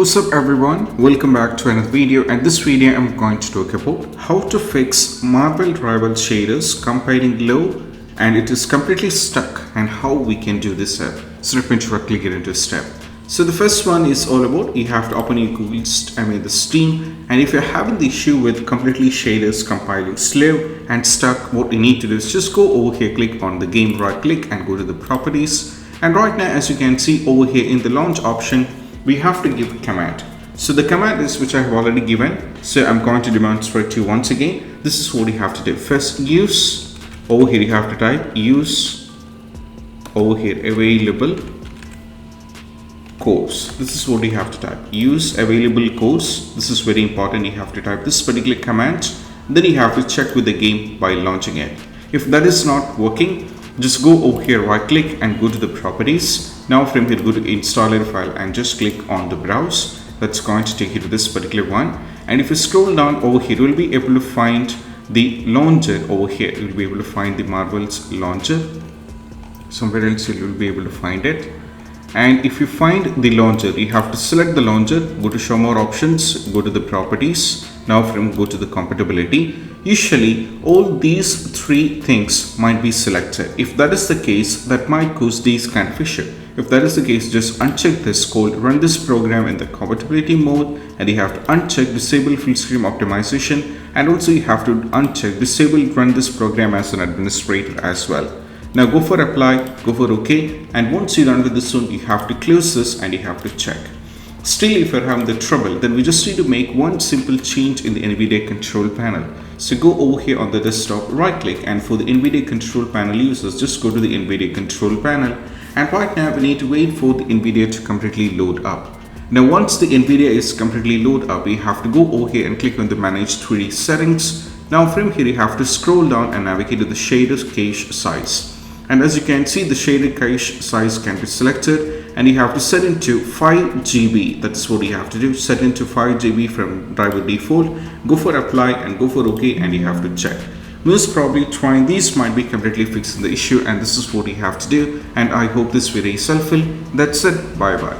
What's up everyone, welcome back to another video, and this video I'm going to talk about how to fix Marble Rival shaders compiling low and it is completely stuck and how we can do this step. So let me directly get into step. So the first one is all about you have to open your Google, the Steam, and if you're having the issue with completely shaders compiling slow and stuck, what you need to do is just go over here, click on the game, right click and go to the properties, and right now as you can see over here in the launch option we have to give a command. So the command is which I have already given, so I'm going to demonstrate to you once again. This is what you have to do. First use, over here you have to type use over here available course. This is what you have to type, use available course. This is very important. You have to type this particular command, then you have to check with the game by launching it. If that is not working, just go over here, right click and go to the properties. Now from here go to installer file and just click on the browse. That's going to take you to this particular one, and if you scroll down over here you will be able to find the launcher. Over here you will be able to find the Marvel's launcher. Somewhere else you will be able to find it, and if you find the launcher you have to select the launcher, go to show more options, go to the properties. Now from go to the compatibility. Usually all these three things might be selected. If that is the case, that might cause these kind of issue. If that is the case, just uncheck this called run this program in the compatibility mode, and you have to uncheck disable full screen optimization, and also you have to uncheck disable run this program as an administrator as well. Now go for apply, go for OK, and once you're done with this one you have to close this and you have to check. Still, if you're having the trouble, then we just need to make one simple change in the Nvidia control panel. So go over here on the desktop, right click, and for the Nvidia control panel users, just go to the Nvidia control panel, and right now we need to wait for the Nvidia to completely load up. Now once the Nvidia is completely loaded up, you have to go over here and click on the manage 3D settings. Now from here you have to scroll down and navigate to the shader cache size. And as you can see, the shader cache size can be selected, and you have to set into 5 GB. That's what you have to do, set into 5 GB from driver default. Go for apply and go for OK, and you have to check. Most probably trying these might be completely fixing the issue, and this is what you have to do. And I hope this video is helpful. That's it. Bye bye.